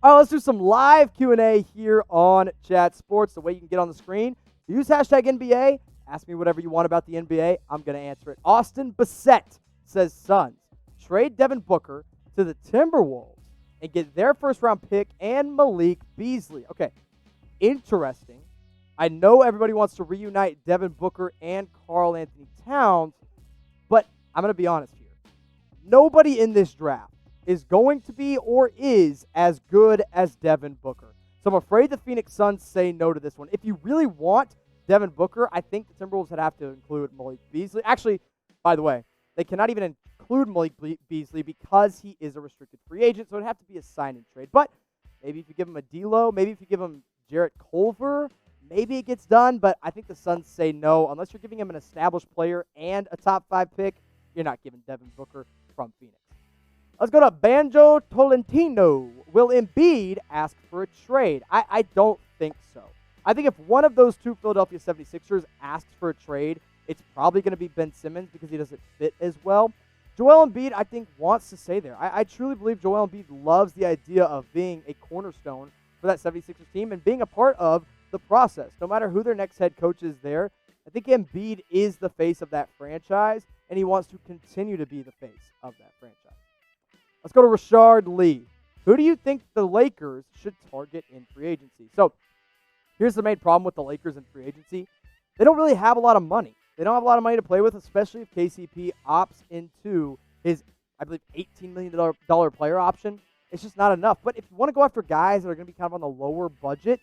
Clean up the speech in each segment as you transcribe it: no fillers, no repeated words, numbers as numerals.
All right, let's do some live Q&A here on Chat Sports. The way you can get on the screen, use hashtag NBA. Ask me whatever you want about the NBA. I'm going to answer it. Austin Bessette says, Suns, trade Devin Booker to the Timberwolves and get their first-round pick and Malik Beasley. Okay, interesting. I know everybody wants to reunite Devin Booker and Karl Anthony Towns, but I'm going to be honest here. Nobody in this draft is going to be or is as good as Devin Booker. So I'm afraid the Phoenix Suns say no to this one. If you really want Devin Booker, I think the Timberwolves would have to include Malik Beasley. Actually, by the way, they cannot even include Malik Beasley because he is a restricted free agent, so it would have to be a sign-and trade. But maybe if you give him a D'Lo, maybe if you give him Jarrett Culver, maybe it gets done, but I think the Suns say no. Unless you're giving him an established player and a top 5 pick, you're not giving Devin Booker from Phoenix. Let's go to Banjo Tolentino. Will Embiid ask for a trade? I don't think so. I think if one of those two Philadelphia 76ers asks for a trade, it's probably going to be Ben Simmons because he doesn't fit as well. Joel Embiid, I think, wants to stay there. I truly believe Joel Embiid loves the idea of being a cornerstone for that 76ers team and being a part of the process. No matter who their next head coach is there, I think Embiid is the face of that franchise, and he wants to continue to be the face of that franchise. Let's go to Rashard Lee. Who do you think the Lakers should target in free agency? So here's the main problem with the Lakers in free agency. They don't really have a lot of money. They don't have a lot of money to play with, especially if KCP opts into his, I believe, $18 million player option. It's just not enough. But if you want to go after guys that are going to be kind of on the lower budget,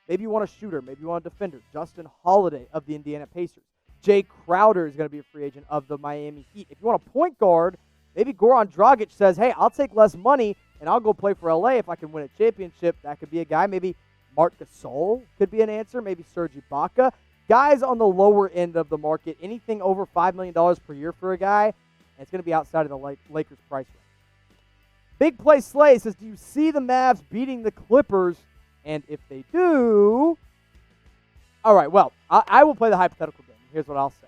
maybe you want a shooter, maybe you want a defender. Justin Holiday of the Indiana Pacers. Jay Crowther is going to be a free agent of the Miami Heat. If you want a point guard, maybe Goran Dragic says, hey, I'll take less money and I'll go play for LA if I can win a championship. That could be a guy. Maybe Marc Gasol could be an answer. Maybe Serge Ibaka. Guys on the lower end of the market, anything over $5 million per year for a guy, and it's going to be outside of the Lakers price range. Big Play Slay says, do you see the Mavs beating the Clippers? And if they do, all right, well, I will play the hypothetical game. Here's what I'll say.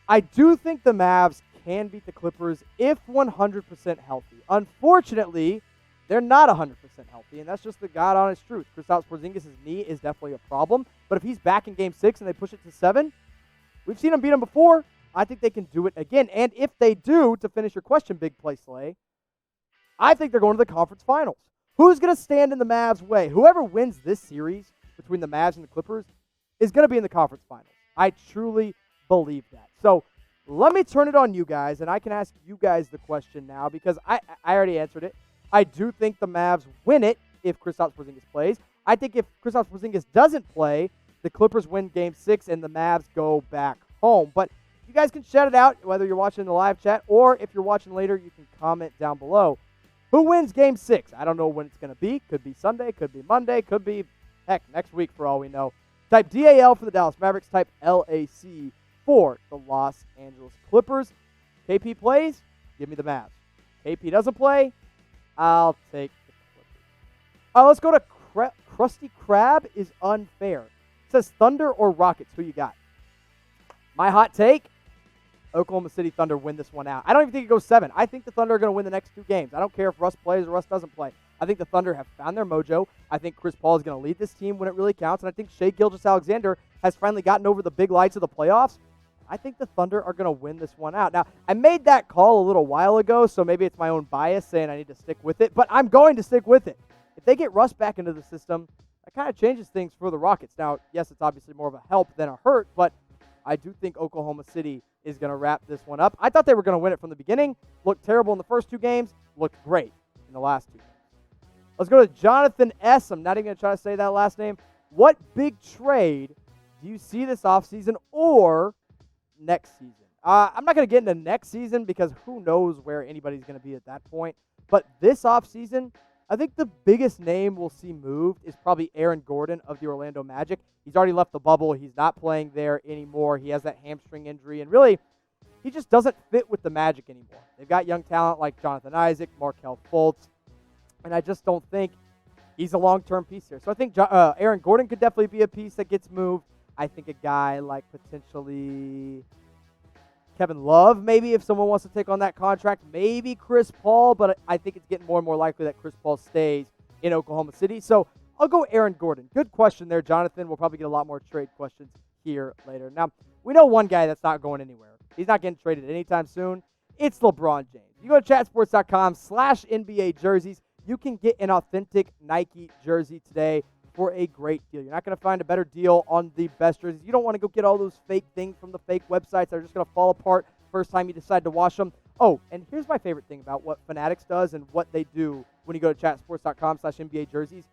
I do think the Mavs can beat the Clippers if 100% healthy. Unfortunately, they're not 100% healthy, and that's just the God-honest truth. Kristaps Porzingis' knee is definitely a problem, but if he's back in Game 6 and they push it to 7, we've seen them beat them before. I think they can do it again, and if they do, to finish your question, Big Play Slay, I think they're going to the conference finals. Who's going to stand in the Mavs' way? Whoever wins this series between the Mavs and the Clippers is going to be in the conference finals. I truly believe that. So let me turn it on you guys, and I can ask you guys the question now because I already answered it. I do think the Mavs win it if Kristaps Porzingis plays. I think if Kristaps Porzingis doesn't play, the Clippers win Game 6 and the Mavs go back home. But you guys can shout it out, whether you're watching the live chat or if you're watching later, you can comment down below. Who wins Game 6? I don't know when it's going to be. Could be Sunday, could be Monday, could be, heck, next week for all we know. Type DAL for the Dallas Mavericks. Type LAC for the Los Angeles Clippers. KP plays, give me the Mavs. KP doesn't play, I'll take the Clippers. Let's go to Krusty Krab is unfair. It says Thunder or Rockets. Who you got? My hot take, Oklahoma City Thunder win this one out. I don't even think it goes 7. I think the Thunder are going to win the next 2 games. I don't care if Russ plays or Russ doesn't play. I think the Thunder have found their mojo. I think Chris Paul is going to lead this team when it really counts. And I think Shai Gilgeous-Alexander has finally gotten over the big lights of the playoffs. I think the Thunder are going to win this one out. Now, I made that call a little while ago, so maybe it's my own bias saying I need to stick with it, but I'm going to stick with it. If they get Russ back into the system, that kind of changes things for the Rockets. Now, yes, it's obviously more of a help than a hurt, but I do think Oklahoma City is going to wrap this one up. I thought they were going to win it from the beginning. Looked terrible in the first 2 games. Looked great in the last 2 games. Let's go to Jonathan S. I'm not even going to try to say that last name. What big trade do you see this offseason or next season? I'm not going to get into next season because who knows where anybody's going to be at that point. But this offseason, I think the biggest name we'll see moved is probably Aaron Gordon of the Orlando Magic. He's already left the bubble. He's not playing there anymore. He has that hamstring injury, and really, he just doesn't fit with the Magic anymore. They've got young talent like Jonathan Isaac, Markelle Fultz, and I just don't think he's a long-term piece here. So I think Aaron Gordon could definitely be a piece that gets moved. I think a guy like potentially Kevin Love, maybe, if someone wants to take on that contract. Maybe Chris Paul, but I think it's getting more and more likely that Chris Paul stays in Oklahoma City. So I'll go Aaron Gordon. Good question there, Jonathan. We'll probably get a lot more trade questions here later. Now, we know one guy that's not going anywhere. He's not getting traded anytime soon. It's LeBron James. You go to chatsports.com/NBA jerseys. You can get an authentic Nike jersey today for a great deal. You're not going to find a better deal on the best jerseys. You don't want to go get all those fake things from the fake websites that are just going to fall apart first time you decide to wash them. Oh, and here's my favorite thing about what Fanatics does and what they do when you go to chatsports.com/NBA jerseys.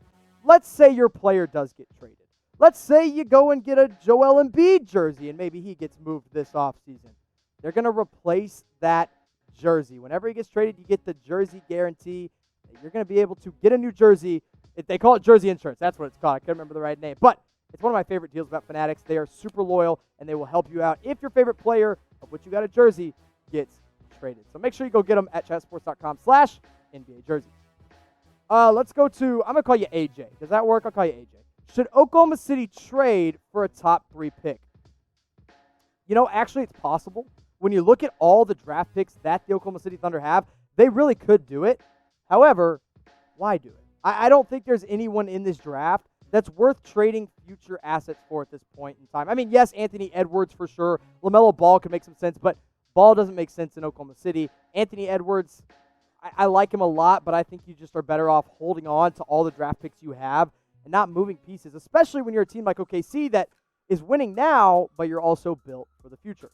Let's say your player does get traded. Let's say you go and get a Joel Embiid jersey and maybe he gets moved this offseason. They're going to replace that jersey. Whenever he gets traded, you get the jersey guarantee. You're going to be able to get a new jersey. They call it jersey insurance. That's what it's called. I can't remember the right name. But it's one of my favorite deals about Fanatics. They are super loyal, and they will help you out if your favorite player of which you got a jersey gets traded. So make sure you go get them at chatsports.com/NBA jerseys. Let's go to, I'm going to call you AJ. Does that work? I'll call you AJ. Should Oklahoma City trade for a top 3 pick? You know, actually, it's possible. When you look at all the draft picks that the Oklahoma City Thunder have, they really could do it. However, why do it? I don't think there's anyone in this draft that's worth trading future assets for at this point in time. I mean, yes, Anthony Edwards for sure. LaMelo Ball could make some sense, but Ball doesn't make sense in Oklahoma City. Anthony Edwards, I like him a lot, but I think you just are better off holding on to all the draft picks you have and not moving pieces, especially when you're a team like OKC that is winning now, but you're also built for the future.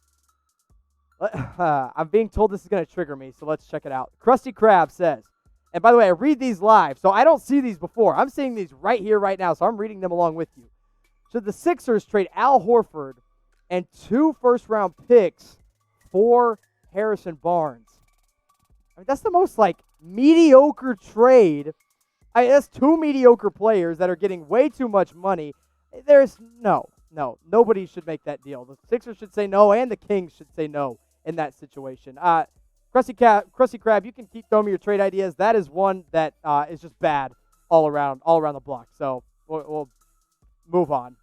I'm being told this is going to trigger me, so let's check it out. Krusty Krab says, and by the way, I read these live, so I don't see these before. I'm seeing these right here, right now, so I'm reading them along with you. Should the Sixers trade Al Horford and 2 first-round picks for Harrison Barnes? I mean, that's the most, mediocre trade. That's 2 mediocre players that are getting way too much money. There's nobody should make that deal. The Sixers should say no, and the Kings should say no in that situation. Krusty Krab, you can keep throwing me your trade ideas. That is one that is just bad all around the block. So we'll move on.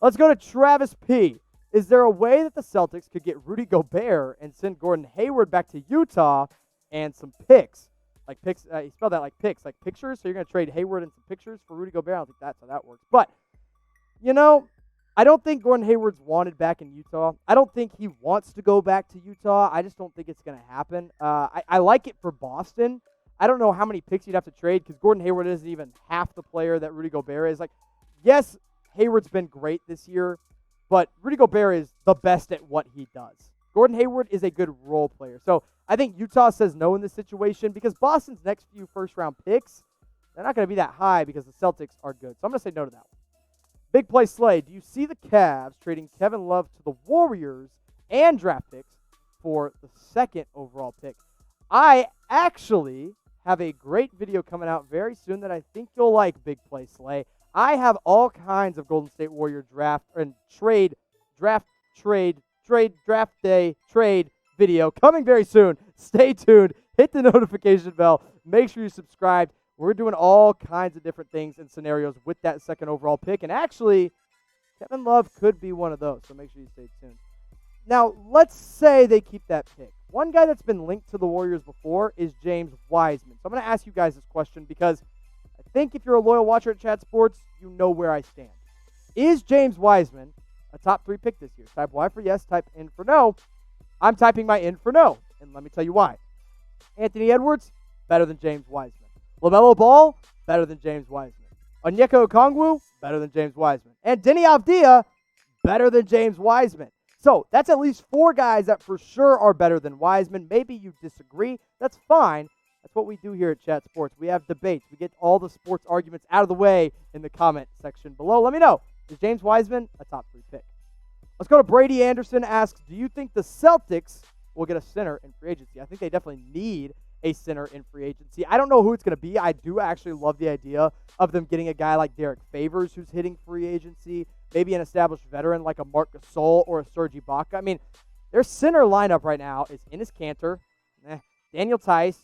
Let's go to Travis P. Is there a way that the Celtics could get Rudy Gobert and send Gordon Hayward back to Utah and some picks? Like picks, he spelled that like picks, like pictures. So you're going to trade Hayward and some pictures for Rudy Gobert? I don't think that's how that works. But, I don't think Gordon Hayward's wanted back in Utah. I don't think he wants to go back to Utah. I just don't think it's going to happen. I like it for Boston. I don't know how many picks you'd have to trade because Gordon Hayward isn't even half the player that Rudy Gobert is. Yes, Hayward's been great this year, but Rudy Gobert is the best at what he does. Gordon Hayward is a good role player. So I think Utah says no in this situation because Boston's next few first-round picks, they're not going to be that high because the Celtics are good. So I'm going to say no to that one. Big Play Slay, do you see the Cavs trading Kevin Love to the Warriors and draft picks for the 2nd overall pick? I actually have a great video coming out very soon that I think you'll like, Big Play Slay. I have all kinds of Golden State Warrior draft day trade video coming very soon. Stay tuned. Hit the notification bell. Make sure you subscribe. We're doing all kinds of different things and scenarios with that 2nd overall pick. And actually, Kevin Love could be one of those. So make sure you stay tuned. Now, let's say they keep that pick. One guy that's been linked to the Warriors before is James Wiseman. So I'm going to ask you guys this question because I think if you're a loyal watcher at Chat Sports, you know where I stand. Is James Wiseman a top 3 pick this year? Type Y for yes, type N for no. I'm typing my N for no. And let me tell you why. Anthony Edwards, better than James Wiseman. LaMelo Ball, better than James Wiseman. Onyeka Okongwu, better than James Wiseman. And Deni Avdija, better than James Wiseman. So that's at least 4 guys that for sure are better than Wiseman. Maybe you disagree. That's fine. That's what we do here at Chat Sports. We have debates. We get all the sports arguments out of the way in the comment section below. Let me know. Is James Wiseman a top 3 pick? Let's go to Brady Anderson. Asks, do you think the Celtics will get a center in free agency? I think they definitely need a center in free agency. I don't know who it's going to be. I do actually love the idea of them getting a guy like Derek Favors who's hitting free agency, maybe an established veteran like a Marc Gasol or a Serge Ibaka. I mean, their center lineup right now is Enes Kanter, Daniel Tice,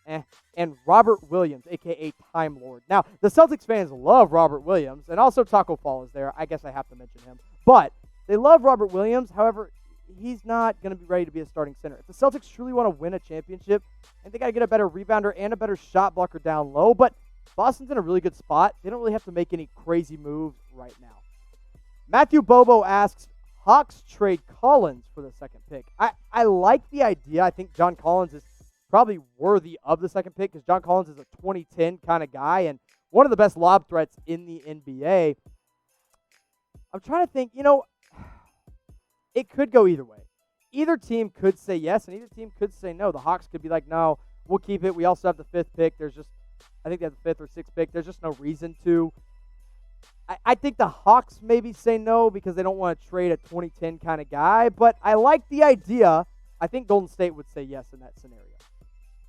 and Robert Williams, a.k.a. Time Lord. Now, the Celtics fans love Robert Williams, and also Taco Fall is there. I guess I have to mention him. But they love Robert Williams. However, he's not going to be ready to be a starting center. If the Celtics truly want to win a championship, and they got to get a better rebounder and a better shot blocker down low, but Boston's in a really good spot. They don't really have to make any crazy moves right now. Matthew Bobo asks, Hawks trade Collins for the second pick. I like the idea. I think John Collins is probably worthy of the second pick because John Collins is a 2010 kind of guy and one of the best lob threats in the NBA. I'm trying to think, it could go either way. Either team could say yes, and either team could say no. The Hawks could be like, no, we'll keep it. We also have the fifth pick. I think they have the fifth or sixth pick. There's just no reason to. I think the Hawks maybe say no because they don't want to trade a 2010 kind of guy, but I like the idea. I think Golden State would say yes in that scenario.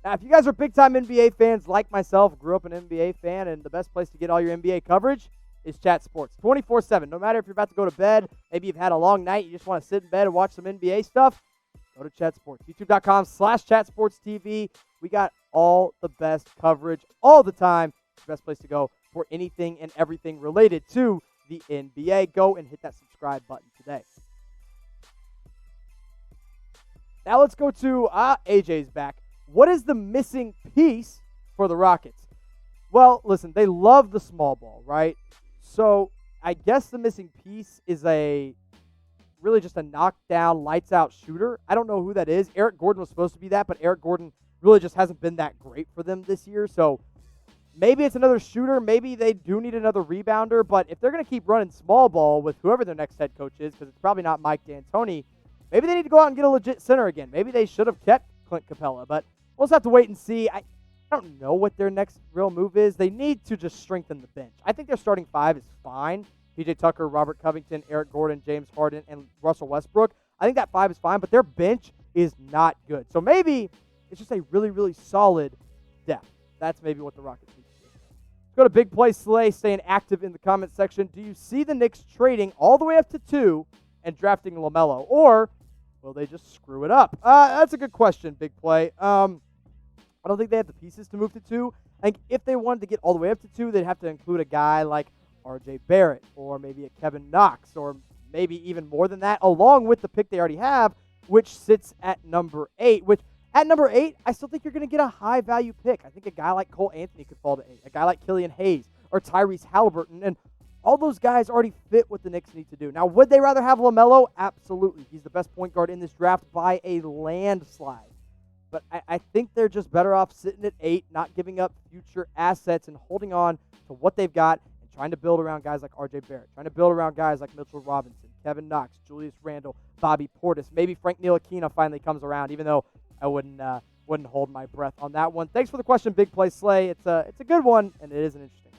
Now, if you guys are big-time NBA fans like myself, grew up an NBA fan, and the best place to get all your NBA coverage is Chat Sports. 24/7. No matter if you're about to go to bed, maybe you've had a long night, you just want to sit in bed and watch some NBA stuff, go to Chat Sports. YouTube.com/ChatSportsTV. We got all the best coverage all the time. It's the best place to go for anything and everything related to the NBA. Go and hit that subscribe button today. Now let's go to AJ's back. What is the missing piece for the Rockets? Well, listen, they love the small ball, right? So I guess the missing piece is really just a knockdown, lights-out shooter. I don't know who that is. Eric Gordon was supposed to be that, but Eric Gordon really just hasn't been that great for them this year. So maybe it's another shooter. Maybe they do need another rebounder. But if they're going to keep running small ball with whoever their next head coach is, because it's probably not Mike D'Antoni, maybe they need to go out and get a legit center again. Maybe they should have kept Clint Capella. But we'll just have to wait and see. I don't know what their next real move is. They need to just strengthen the bench. I think their starting five is fine. PJ Tucker, Robert Covington, Eric Gordon, James Harden, and Russell Westbrook. I think that five is fine, but their bench is not good. So maybe it's just a really, really solid depth. That's maybe what the Rockets need to do. Let's go to Big Play Slay, staying active in the comment section. Do you see the Knicks trading all the way up to 2 and drafting LaMelo? Or will they just screw it up? That's a good question, Big Play. I don't think they have the pieces to move to 2. I think if they wanted to get all the way up to 2, they'd have to include a guy like RJ Barrett or maybe a Kevin Knox or maybe even more than that, along with the pick they already have, which sits at number 8, which at number 8, I still think you're going to get a high-value pick. I think a guy like Cole Anthony could fall to 8, a guy like Killian Hayes or Tyrese Halliburton, and all those guys already fit what the Knicks need to do. Now, would they rather have LaMelo? Absolutely. He's the best point guard in this draft by a landslide. But I think they're just better off sitting at 8, not giving up future assets and holding on to what they've got and trying to build around guys like RJ Barrett, trying to build around guys like Mitchell Robinson, Kevin Knox, Julius Randle, Bobby Portis. Maybe Frank Ntilikina finally comes around, even though I wouldn't hold my breath on that one. Thanks for the question, Big Play Slay. It's a good one, and it is an interesting